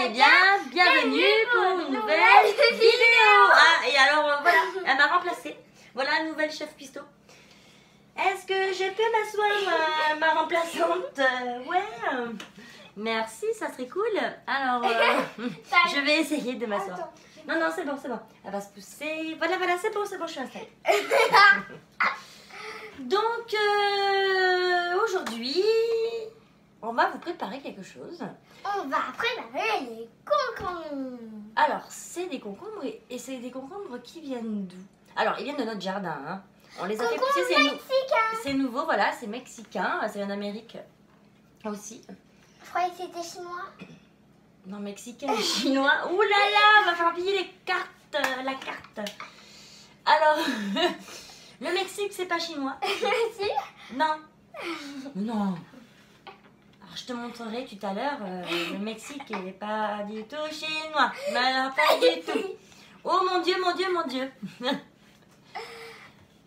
allez bien? Bienvenue pour une nouvelle vidéo. Ah, et alors voilà, elle m'a remplacée. Voilà, nouvelle chef cuistot. Est-ce que je peux m'asseoir, ma remplaçante? Ouais. Merci, ça serait cool. Alors, je vais essayer de m'asseoir. Non, non, c'est bon, c'est bon. Elle va se pousser. Voilà, voilà, c'est bon, je suis installée. Donc, aujourd'hui, on va vous préparer quelque chose. On va préparer les concombres. Alors, c'est des concombres et c'est des concombres qui viennent d'où? Alors, ils viennent de notre jardin. Hein. On les a fait pousser. C'est nouveau, voilà, c'est mexicain. C'est en Amérique aussi. Je croyais que c'était chinois. Non, mexicain et chinois. Ouh là là, on va faire plier les cartes, la carte. Alors, le Mexique, c'est pas chinois. Si. Non. Non. Alors, je te montrerai tout à l'heure. Le Mexique, il n'est pas du tout chinois. Mais alors, pas du tout. Oh mon Dieu, mon Dieu, mon Dieu.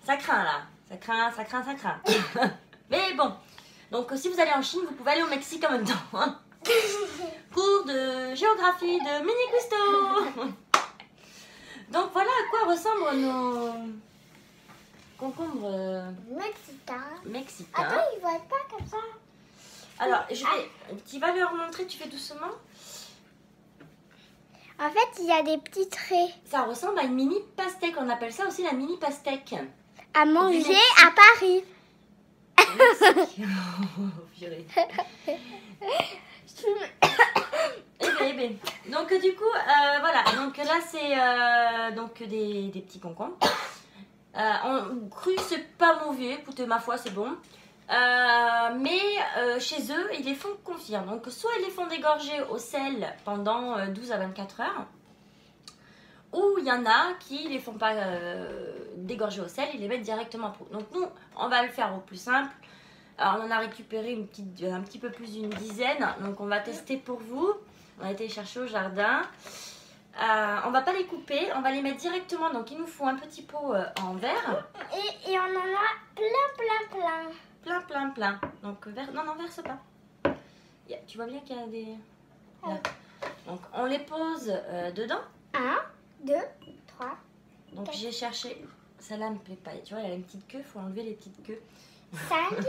Ça craint là. Ça craint, ça craint, ça craint. Mais bon. Donc, si vous allez en Chine, vous pouvez aller au Mexique en même temps. Hein. Cours de géographie de Mini Cuisto. Donc, voilà à quoi ressemblent nos concombres mexicains. Attends, ils voient pas comme ça. Alors, tu vas leur montrer, tu fais doucement. En fait, il y a des petits traits. Ça ressemble à une mini pastèque. On appelle ça aussi la mini pastèque. À manger à Paris. Oh, purée. Eh ben. Donc du coup, voilà. Donc là, c'est donc des petits concombres. Cru, c'est pas mauvais. Écoutez, ma foi, c'est bon. Mais chez eux, ils les font confire. Donc soit ils les font dégorger au sel pendant 12 à 24 heures. Ou il y en a qui les font pas dégorger au sel, ils les mettent directement en pot. Donc nous, on va le faire au plus simple. Alors on en a récupéré un petit peu plus d'une dizaine. Donc on va tester pour vous. On a été les chercher au jardin. On va pas les couper, on va les mettre directement. Donc il nous faut un petit pot en verre. Et on en a plein. Donc non, verse pas. Tu vois bien qu'il y a des... Là. Donc on les pose dedans. 1, 2, 3. Donc j'ai cherché, celle-là me plaît pas, tu vois elle a une petite queue, il faut enlever les petites queues. 5,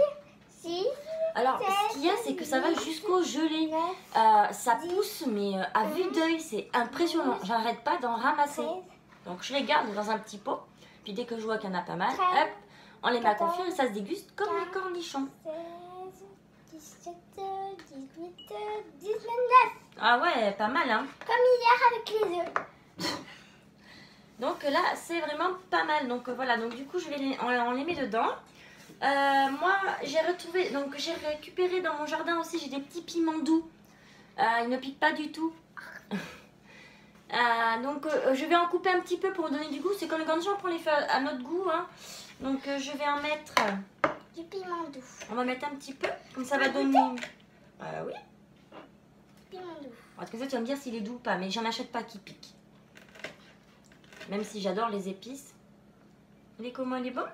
6. Alors 7, ce qu'il y a c'est que ça va jusqu'au gelé, ça pousse mais à vue d'œil c'est impressionnant, j'arrête pas d'en ramasser. Donc je les garde dans un petit pot, puis dès que je vois qu'il y en a pas mal, hop, on les met à confire et ça se déguste comme les cornichons. 16, 17, 18, 19. Ah ouais, pas mal hein. Comme hier avec les œufs. Donc là, c'est vraiment pas mal. Donc voilà, donc du coup, on les met dedans. Moi, j'ai récupéré dans mon jardin aussi, j'ai des petits piments doux. Ils ne piquent pas du tout. Donc je vais en couper un petit peu pour donner du goût. C'est comme les cornichons, on prend les feuilles à notre goût. Hein. Donc je vais en mettre... Du piment doux. On va mettre un petit peu, comme ça va donner... oui. Piment doux. Parce que ça, tu vas me dire s'il est doux ou pas, mais j'en achète pas qui pique. Même si j'adore les épices. Il est comment? Il est bon?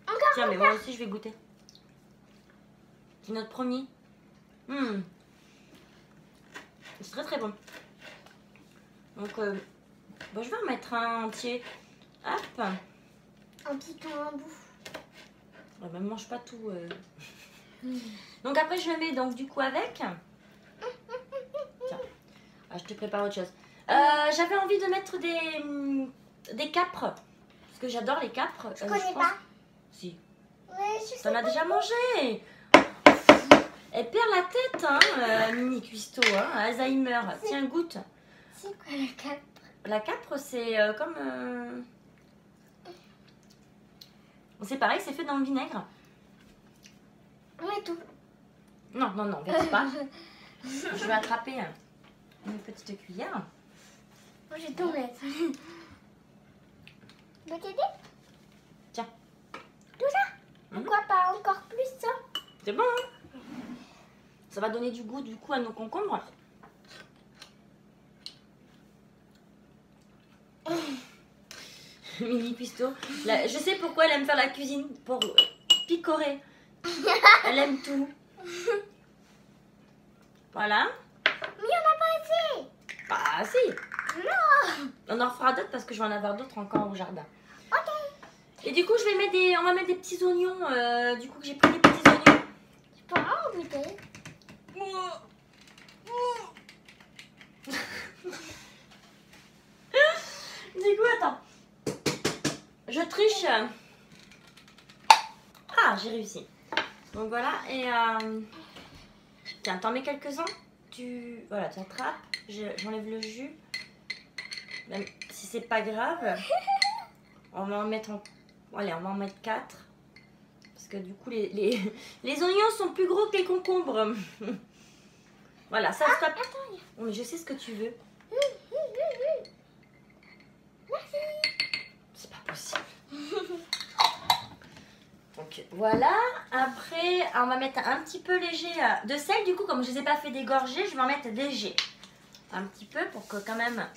Encore. Tiens, mais moi aussi je vais goûter. C'est notre premier. C'est très très bon. Donc, je vais en mettre un entier. Hop. Un piquant en bout. Ne mange pas tout. Donc après je le mets donc du coup avec. Tiens. Je te prépare autre chose. J'avais envie de mettre des capres. Parce que j'adore les capres. Je connais pas. Si. Ouais, T'en as déjà mangé. Elle perd la tête, hein, Mini Cuisto, hein, Alzheimer. Tiens, goûte. C'est quoi la capre? La capre, c'est comme... C'est pareil, c'est fait dans le vinaigre. Ouais, tout. Non, verse pas. Je vais attraper une petite cuillère. Moi, je vais tout mettre. Je peux t'aider? Tiens. Tout ça? Pourquoi pas encore plus ça? C'est bon, hein? Ça va donner du goût à nos concombres. Mini Cuisto. Je sais pourquoi elle aime faire la cuisine, pour picorer. Elle aime tout. Voilà. Mais il n'y en a pas assez. Bah si. Non. On en refera d'autres parce que je vais en avoir d'autres encore au jardin. Ok. Et du coup, je vais mettre on va mettre des petits oignons. Du coup, j'ai pris des petits oignons. Tu peux en goûter. Du coup, attends. Je triche. Ah, j'ai réussi. Donc voilà, et tiens, t'en mets quelques-uns. Voilà, tu attrapes. J'enlève le jus. Même si c'est pas grave. On va en mettre Allez, on va en mettre 4. Parce que du coup, les oignons sont plus gros que les concombres. Voilà, ça stop. Attends. Oh, mais je sais ce que tu veux. Merci. C'est pas possible. Donc voilà, après on va mettre un petit peu léger de sel. Du coup, comme je ne les ai pas fait dégorger, je vais en mettre léger. Un petit peu pour que quand même...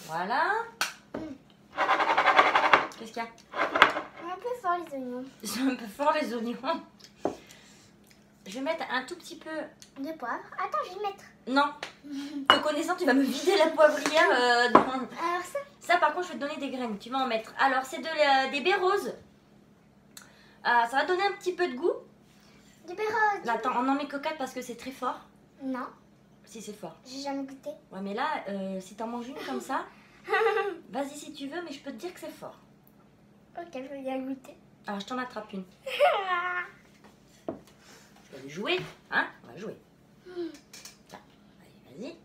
Voilà. Qu'est-ce qu'il y a? Un peu fort les oignons. Ils sont un peu forts les oignons. Je vais mettre un tout petit peu... De poivre. Attends, je vais mettre. Non. Te connaissant, tu vas me vider la poivrière. Alors ça. Ça par contre, je vais te donner des graines. Tu vas en mettre. Alors, c'est des baies roses. Ça va donner un petit peu de goût. Du bérose. Là, attends, on en met que 4 parce que c'est très fort. Non, Si, c'est fort. j'ai jamais goûté. Ouais, mais là, si t'en manges une comme ça, vas-y si tu veux, mais je peux te dire que c'est fort. Ok, je vais bien goûter. Alors, je t'en attrape une. Je vais jouer, hein? On va jouer. Tiens, allez, vas-y.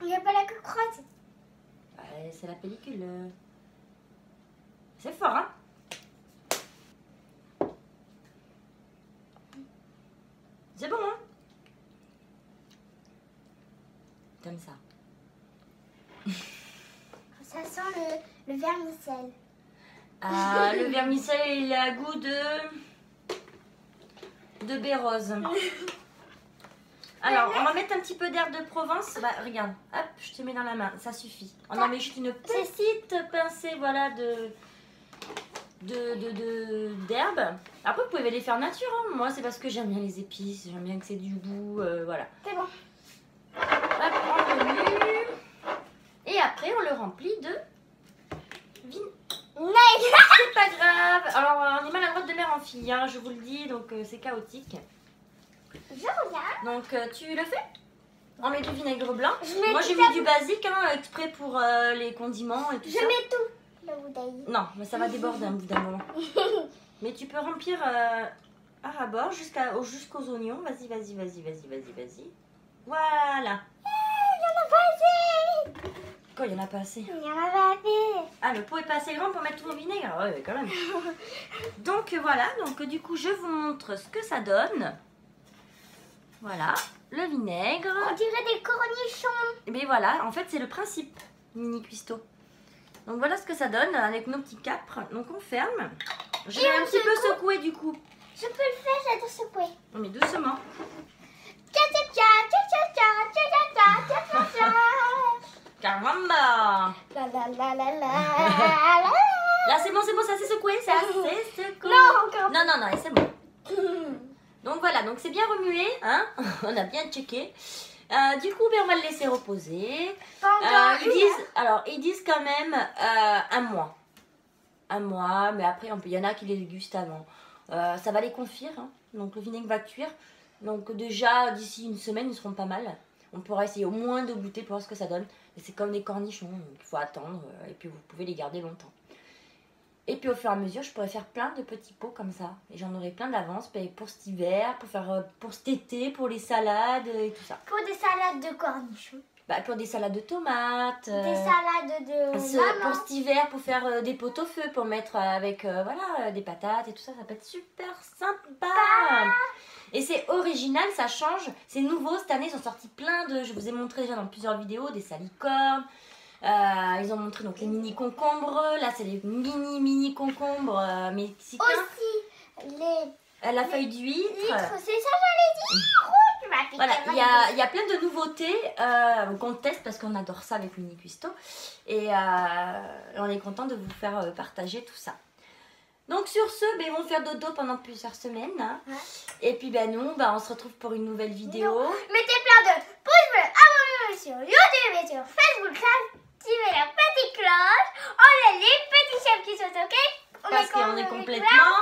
Il n'y a pas la queue crotte. Ouais, c'est la pellicule. C'est fort, hein? C'est bon, hein? Comme ça. Ça sent le vermicelle. Ah, le vermicelle, il a goût de baie rose. Alors, on va mettre un petit peu d'herbe de Provence. Bah, regarde, hop, je te mets dans la main, ça suffit. On en met juste une petite pincée, voilà, d'herbe. Après, vous pouvez les faire nature, hein. Moi, c'est parce que j'aime bien les épices, j'aime bien que c'est du goût, voilà. C'est bon. Hop, on remue. Et après, on le remplit de vinaigre. C'est pas grave. Alors, on est maladroite de mère en fille, hein, je vous le dis, donc c'est chaotique. Je regarde. Donc, tu le fais? On met du vinaigre blanc. Je Moi, j'ai mis du basique, hein, exprès pour les condiments et tout ça. Je mets tout. La bouteille. Non, mais ça va déborder un bout d'un moment. Mais tu peux remplir à ras-bord jusqu'aux oignons. Vas-y, vas-y, vas-y, vas-y, vas-y, vas-y. Voilà. Il y en a pas assez. Quoi, il n'y en a pas assez? Il y en a pas assez. Ah, le pot est pas assez grand pour mettre tout au vinaigre? Ouais, quand même. Donc voilà, donc du coup, je vous montre ce que ça donne. Voilà, le vinaigre. On dirait des cornichons. Et bien voilà, en fait, c'est le principe, mini cuistot. Donc voilà ce que ça donne avec nos petits capres. Donc on ferme. Je vais un petit peu secouer du coup. Je peux le faire, j'adore secouer. On met doucement. Tcha tcha tcha tcha tcha tcha tcha tcha tcha tcha. Caramba! La la la la la. Là c'est bon, ça s'est secoué, ça s'est secoué. Non, encore. Non, non, non, c'est bon. Donc voilà, donc c'est bien remué, hein? On a bien checké. Du coup, ben, on va le laisser reposer. Pas encore. Ils disent quand même un mois. Un mois, mais après, il y en a qui les dégustent avant. Ça va les confire, hein. Donc le vinaigre va cuire. Donc déjà, d'ici une semaine, ils seront pas mal. On pourra essayer au moins de goûter pour voir ce que ça donne. Mais c'est comme des cornichons, il faut attendre. Et puis vous pouvez les garder longtemps. Et puis au fur et à mesure, je pourrais faire plein de petits pots comme ça. Et j'en aurai plein d'avance pour cet hiver, pour cet été, pour les salades et tout ça. Pour des salades de cornichons. Bah, pour des salades de tomates. Des salades de pour cet hiver, pour faire des pots au feu, pour mettre avec voilà, des patates et tout ça. Ça peut être super sympa. Et c'est original, ça change. C'est nouveau, cette année, ils ont sorti plein de... Je vous ai montré déjà dans plusieurs vidéos, des salicornes. Ils ont montré donc les mini concombres. Là, c'est les mini concombres mexicains. Aussi, La feuille d'huître. c'est ça j'allais dire. Tu m'as piqué Voilà, ma il y a plein de nouveautés qu'on teste parce qu'on adore ça avec Mini Cuistot. Et on est content de vous faire partager tout ça. Donc sur ce, ben, ils vont faire dodo pendant plusieurs semaines. Hein. Ouais. Et puis ben, nous, ben, on se retrouve pour une nouvelle vidéo. Mettez plein de pouces bleus, sur YouTube et sur Facebook. Activez la petite cloche. On a les petits chefs qui sont ok. Parce qu'on est complètement